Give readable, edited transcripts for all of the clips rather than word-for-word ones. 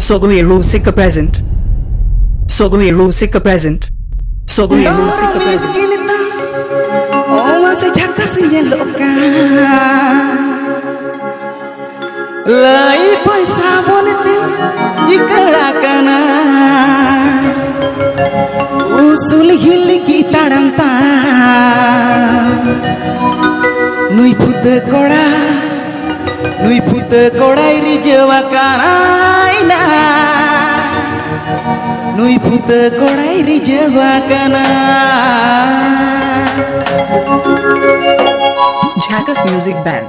Sogoe Rusica present. Sogoe Rusica present. Sogoe Rusica present. Oh, masih jaga senjeloka. Lai paisa bonete jika rakana. Usul hil kita damta. Nui pute koda iri jawa kana. Nui pute koda iri jawa kana. Jackass Music Band.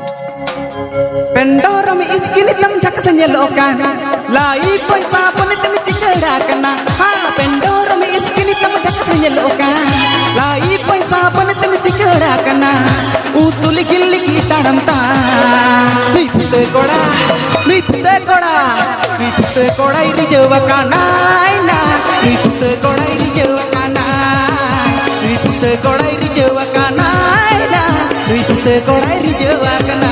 Pendora mi iskini tam jackass nyelokan. Lai paisa bonete jika rakana. Ha pendora mi iskini tam jackass nyelokan. Lai paisa bonete jika rakana. Usul hil kita damta. Nui pute koda iri jawa kana. Nui pute koda iri jawa kana. Nui pute koda iri jawa kana. Nui pute koda iri jawa kana.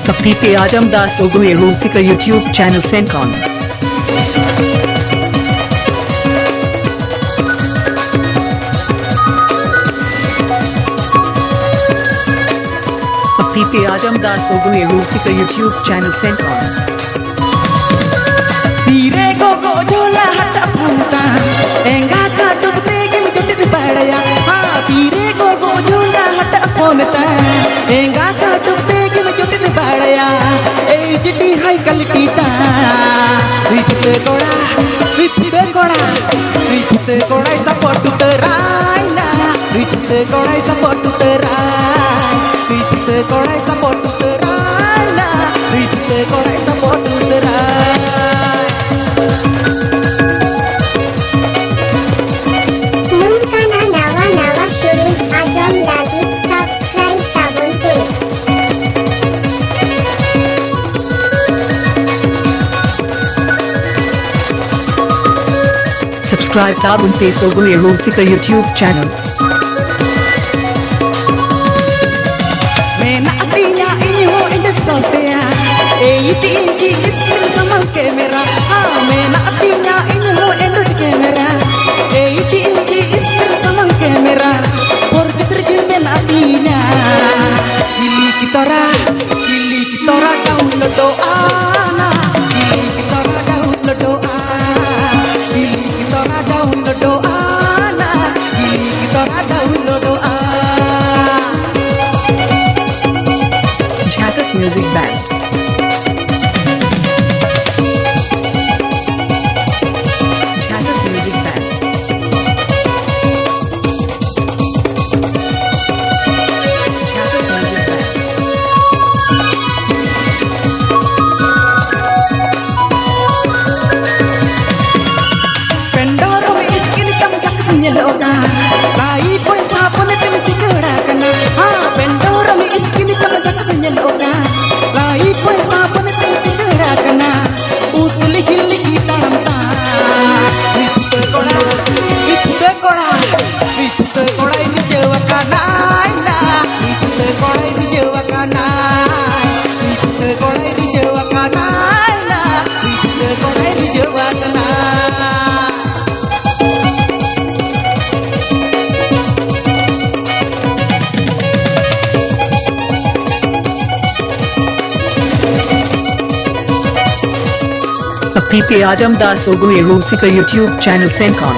Kapipe Ajam Das Sogoe Rusica YouTube channel Sencon. Kapipe Ajam Das Sogoe Rusica YouTube channel Sencon. Tire gogo jola hata punta. Enga katu tege mi jote di padaya. Ha tire gogo jola hata punta. Enga katu tege mi jote di padaya. Ei jidi hai kal kita. Vipte koda support to terai na. Vipte koda support to terai. Vipte koda support to terai na. Vipte koda support to terai. Mungkana nawa shirin Ajam lagi subscribe tabun pe. Subscribe Tabun Pe Sogoe Rusica YouTube channel. Mena atinya ini ho indep sotea. Iti inji iskir sama kamera. Ha mena atinya ini ho indep kamera. Iti inji iskir sama kamera. Por terje mena atinya. Kili kitora download doana. Kili kitora download doana. Kili kitora download doana. Kili kitora download doana. Jackass Music Band. Jackass Music Band. Jackass Music Band. Pendoro mi iskini tam jackass nyelokan. Lai paisa bonete jika kana. Ha pendoro mi iskini tam jackass nyelokan. Lai paisa bonete jika kana. Usul hil kita damta. Vipte koda ini jawa kana. Vipte koda ini jawa kana. Vipte koda ini jawa kana. Vipte koda ini jawa kana. Kapipe Ajam Das Sogoe Rusica YouTube channel Sencon.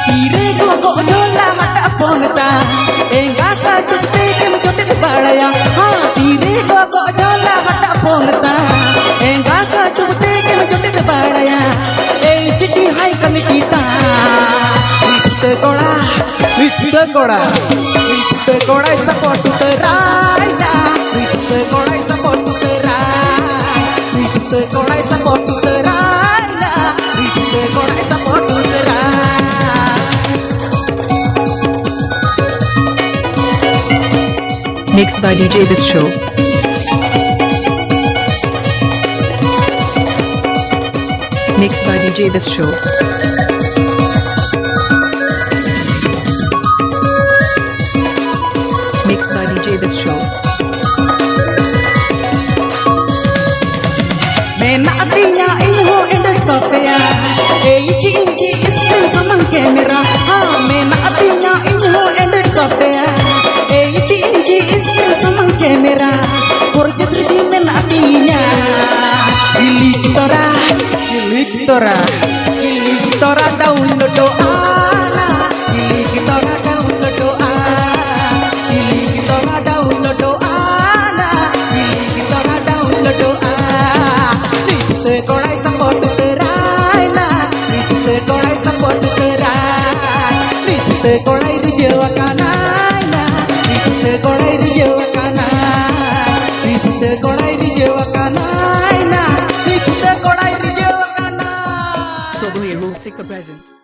Tire gogo jola mata ponta. Enga katu tege mi jote di padaya. Ha tire gogo jola mata ponta. Enga katu tege mi jote di padaya. Ei chiti hai kan kita. Vipte koda support to terai na. Vipte koda support to terai. Vipte koda support to terai na. Vipte koda support to terai. Mixed by DJ This Show. Mixed by DJ This Show. Mixed by DJ This Show. Mena atinya inho ender sofya 80 inch screen samang camera ha mena atinya inho ender sofya 80 inch screen samang camera kurje terji mena atinya gilik tora download ana gilik tora download ana gilik tora download ana gilik tora download se korai support kerai na se korai support kerai se korai rijewa kana na se korai rijewa kana se korai rijewa kana na se korai rijewa kana Sogo Hero Sika present.